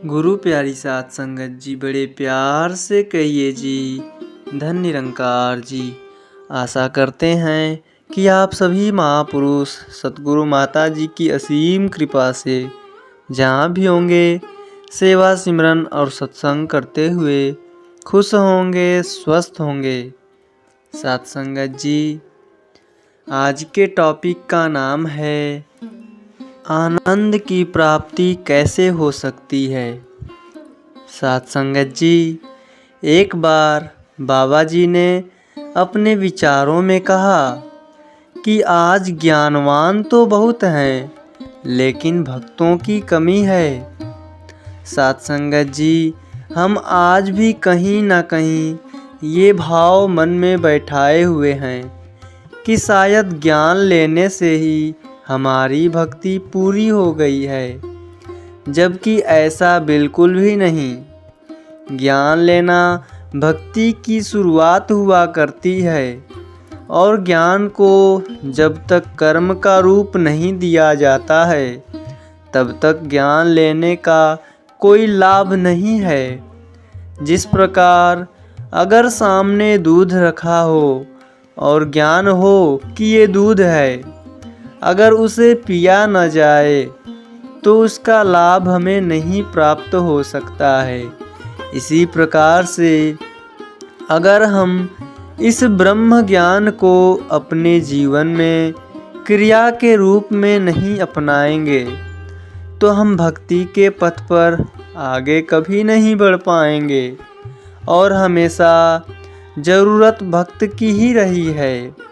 गुरु प्यारी सात संगत जी, बड़े प्यार से कहिए जी, धन निरंकार जी। आशा करते हैं कि आप सभी महापुरुष सतगुरु माता जी की असीम कृपा से जहाँ भी होंगे सेवा सिमरन और सत्संग करते हुए खुश होंगे, स्वस्थ होंगे। सात संगत जी, आज के टॉपिक का नाम है आनंद की प्राप्ति कैसे हो सकती है। सात संगत जी, एक बार बाबा जी ने अपने विचारों में कहा कि आज ज्ञानवान तो बहुत हैं, लेकिन भक्तों की कमी है। सात संगत जी, हम आज भी कहीं ना कहीं ये भाव मन में बैठाए हुए हैं कि शायद ज्ञान लेने से ही हमारी भक्ति पूरी हो गई है, जबकि ऐसा बिल्कुल भी नहीं। ज्ञान लेना भक्ति की शुरुआत हुआ करती है और ज्ञान को जब तक कर्म का रूप नहीं दिया जाता है तब तक ज्ञान लेने का कोई लाभ नहीं है। जिस प्रकार अगर सामने दूध रखा हो और ज्ञान हो कि ये दूध है, अगर उसे पिया न जाए तो उसका लाभ हमें नहीं प्राप्त हो सकता है। इसी प्रकार से अगर हम इस ब्रह्म ज्ञान को अपने जीवन में क्रिया के रूप में नहीं अपनाएंगे तो हम भक्ति के पथ पर आगे कभी नहीं बढ़ पाएंगे और हमेशा ज़रूरत भक्त की ही रही है।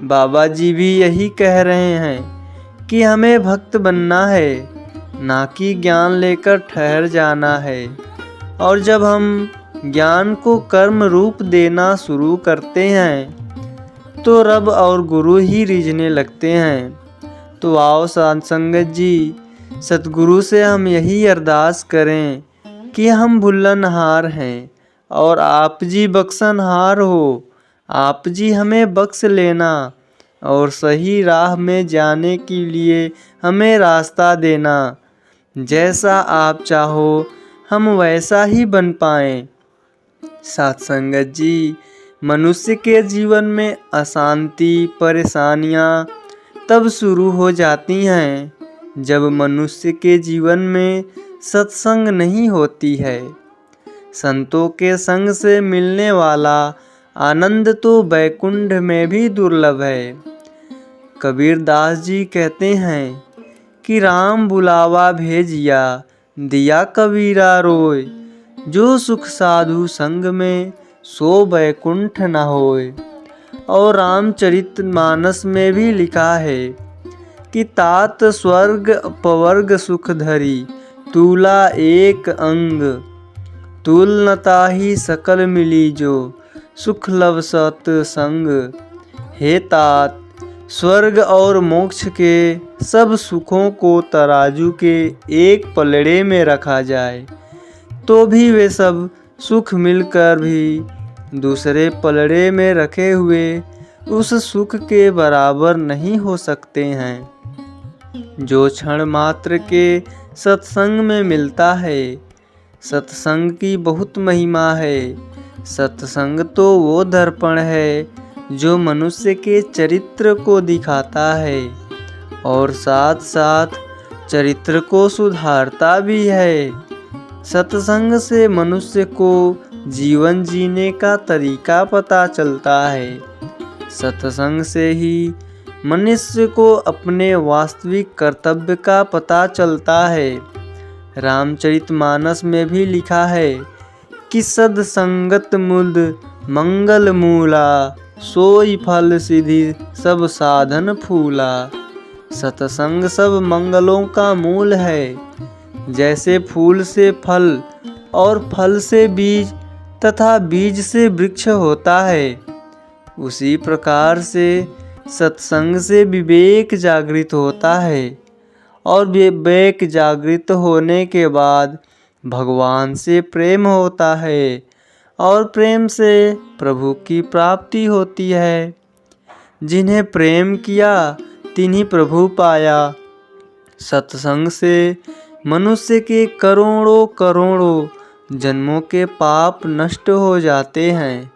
बाबा जी भी यही कह रहे हैं कि हमें भक्त बनना है, ना कि ज्ञान लेकर ठहर जाना है। और जब हम ज्ञान को कर्म रूप देना शुरू करते हैं तो रब और गुरु ही रिझने लगते हैं। तो आओ सात संगत जी, सतगुरु से हम यही अरदास करें कि हम भुल्लनहार हैं और आप जी बख्शनहार हो। आप जी हमें बख्श लेना और सही राह में जाने के लिए हमें रास्ता देना। जैसा आप चाहो हम वैसा ही बन पाएं। सात संगत जी, मनुष्य के जीवन में अशांति परेशानियां तब शुरू हो जाती हैं जब मनुष्य के जीवन में सत्संग नहीं होती है। संतों के संग से मिलने वाला आनंद तो बैकुंठ में भी दुर्लभ है। कबीर दास जी कहते हैं कि राम बुलावा भेजिया दिया कबीरा रोय, जो सुख साधु संग में सो बैकुंठ न होय। और रामचरितमानस में भी लिखा है कि तात स्वर्ग पवर्ग सुख धरी तूला एक अंग, तुलनता ही सकल मिली जो सुख लव सत्संग। हे तात, स्वर्ग और मोक्ष के सब सुखों को तराजू के एक पलड़े में रखा जाए तो भी वे सब सुख मिलकर भी दूसरे पलड़े में रखे हुए उस सुख के बराबर नहीं हो सकते हैं जो क्षण मात्र के सत्संग में मिलता है। सत्संग की बहुत महिमा है। सत्संग तो वो दर्पण है जो मनुष्य के चरित्र को दिखाता है और साथ साथ चरित्र को सुधारता भी है। सत्संग से मनुष्य को जीवन जीने का तरीका पता चलता है। सत्संग से ही मनुष्य को अपने वास्तविक कर्तव्य का पता चलता है। रामचरितमानस में भी लिखा है कि सदसंगत मुद मंगल मूला, सोई फल सिद्धि सब साधन फूला। सत्संग सब मंगलों का मूल है। जैसे फूल से फल और फल से बीज तथा बीज से वृक्ष होता है, उसी प्रकार से सत्संग से विवेक जागृत होता है और विवेक जागृत होने के बाद भगवान से प्रेम होता है और प्रेम से प्रभु की प्राप्ति होती है। जिन्हें प्रेम किया तिन्हीं प्रभु पाया। सत्संग से मनुष्य के करोड़ों करोड़ों जन्मों के पाप नष्ट हो जाते हैं।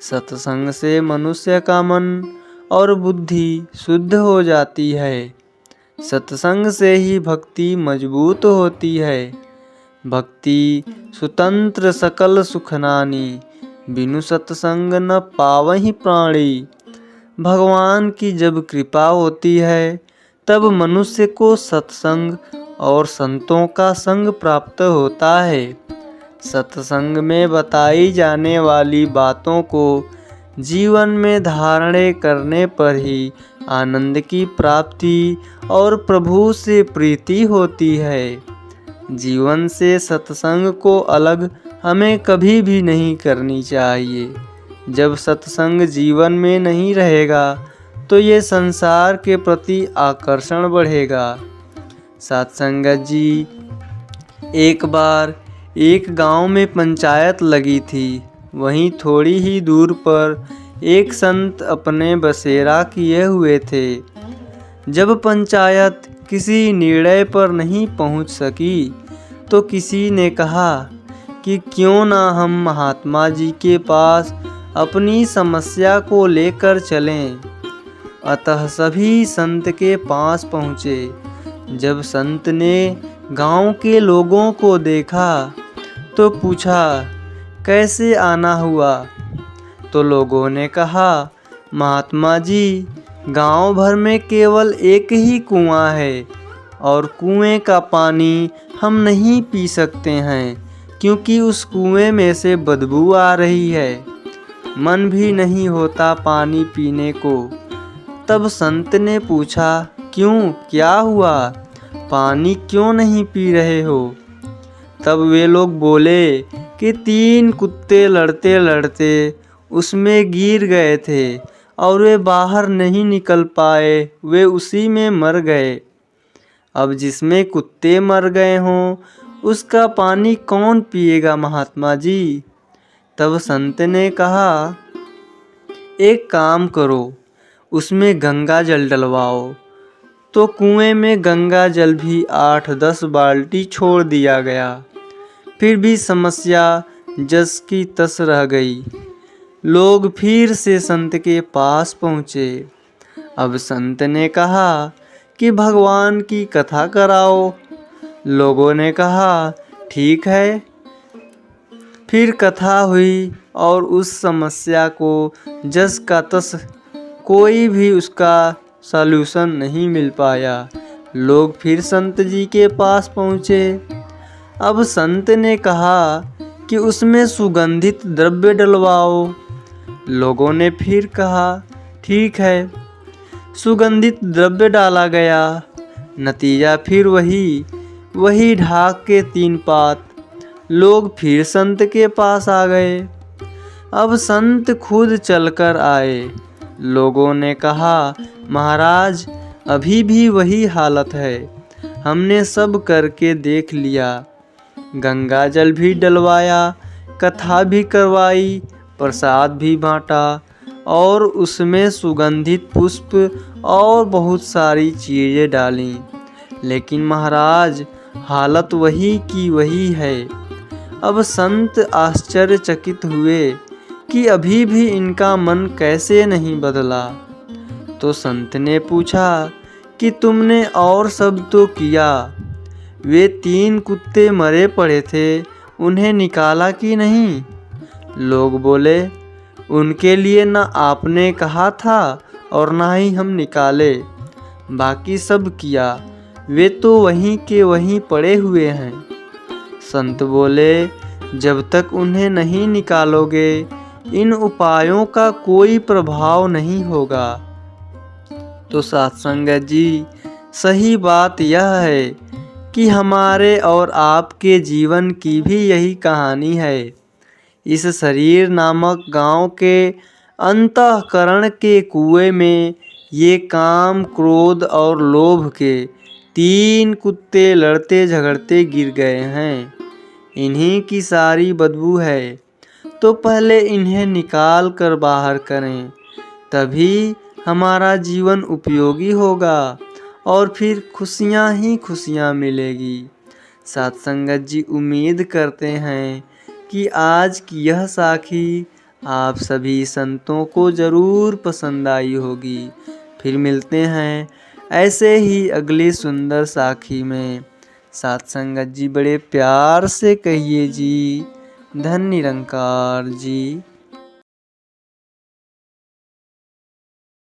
सत्संग से मनुष्य का मन और बुद्धि शुद्ध हो जाती है। सत्संग से ही भक्ति मजबूत होती है। भक्ति स्वतंत्र सकल सुखनानी, बिनु सत्संग न पावहीं प्राणी। भगवान की जब कृपा होती है तब मनुष्य को सत्संग और संतों का संग प्राप्त होता है। सत्संग में बताई जाने वाली बातों को जीवन में धारण करने पर ही आनंद की प्राप्ति और प्रभु से प्रीति होती है। जीवन से सत्संग को अलग हमें कभी भी नहीं करनी चाहिए। जब सत्संग जीवन में नहीं रहेगा तो ये संसार के प्रति आकर्षण बढ़ेगा। सत्संगत जी, एक बार एक गांव में पंचायत लगी थी। वहीं थोड़ी ही दूर पर एक संत अपने बसेरा किए हुए थे। जब पंचायत किसी निर्णय पर नहीं पहुंच सकी तो किसी ने कहा कि क्यों ना हम महात्मा जी के पास अपनी समस्या को लेकर चलें। अतः सभी संत के पास पहुँचे। जब संत ने गांव के लोगों को देखा तो पूछा, कैसे आना हुआ? तो लोगों ने कहा, महात्मा जी, गांव भर में केवल एक ही कुआं है और कुएं का पानी हम नहीं पी सकते हैं, क्योंकि उस कुएं में से बदबू आ रही है। मन भी नहीं होता पानी पीने को। तब संत ने पूछा, क्यों, क्या हुआ? पानी क्यों नहीं पी रहे हो? तब वे लोग बोले कि 3 कुत्ते लड़ते लड़ते उसमें गिर गए थे और वे बाहर नहीं निकल पाए, वे उसी में मर गए। अब जिसमें कुत्ते मर गए हों उसका पानी कौन पिएगा महात्मा जी? तब संत ने कहा, एक काम करो, उसमें गंगा जल डलवाओ। तो कुएं में गंगा जल भी 8-10 बाल्टी छोड़ दिया गया। फिर भी समस्या जस की तस रह गई। लोग फिर से संत के पास पहुँचे। अब संत ने कहा कि भगवान की कथा कराओ। लोगों ने कहा, ठीक है। फिर कथा हुई और उस समस्या को जस का तस कोई भी उसका सॉल्यूशन नहीं मिल पाया। लोग फिर संत जी के पास पहुँचे। अब संत ने कहा कि उसमें सुगंधित द्रव्य डलवाओ। लोगों ने फिर कहा, ठीक है। सुगंधित द्रव्य डाला गया। नतीजा फिर वही ढाक के 3 पात। लोग फिर संत के पास आ गए। अब संत खुद चलकर आए। लोगों ने कहा, महाराज, अभी भी वही हालत है। हमने सब करके देख लिया। गंगा जल भी डलवाया, कथा भी करवाई, प्रसाद भी बांटा और उसमें सुगंधित पुष्प और बहुत सारी चीज़ें डालीं, लेकिन महाराज हालत वही की वही है। अब संत आश्चर्यचकित हुए कि अभी भी इनका मन कैसे नहीं बदला। तो संत ने पूछा कि तुमने और सब तो किया, वे 3 कुत्ते मरे पड़े थे, उन्हें निकाला कि नहीं? लोग बोले, उनके लिए न आपने कहा था और ना ही हम निकाले, बाकी सब किया, वे तो वहीं के वहीं पड़े हुए हैं। संत बोले, जब तक उन्हें नहीं निकालोगे इन उपायों का कोई प्रभाव नहीं होगा। तो सत्संगत जी, सही बात यह है कि हमारे और आपके जीवन की भी यही कहानी है। इस शरीर नामक गांव के अंतःकरण के कुएं में ये काम, क्रोध और लोभ के 3 कुत्ते लड़ते झगड़ते गिर गए हैं। इन्हीं की सारी बदबू है, तो पहले इन्हें निकाल कर बाहर करें, तभी हमारा जीवन उपयोगी होगा और फिर खुशियां ही खुशियां मिलेगी। साथ संगत जी उम्मीद करते हैं कि आज की यह साखी आप सभी संतों को ज़रूर पसंद आई होगी। फिर मिलते हैं ऐसे ही अगली सुंदर साखी में। साथ संगत जी बड़े प्यार से कहिए जी, धन निरंकार जी।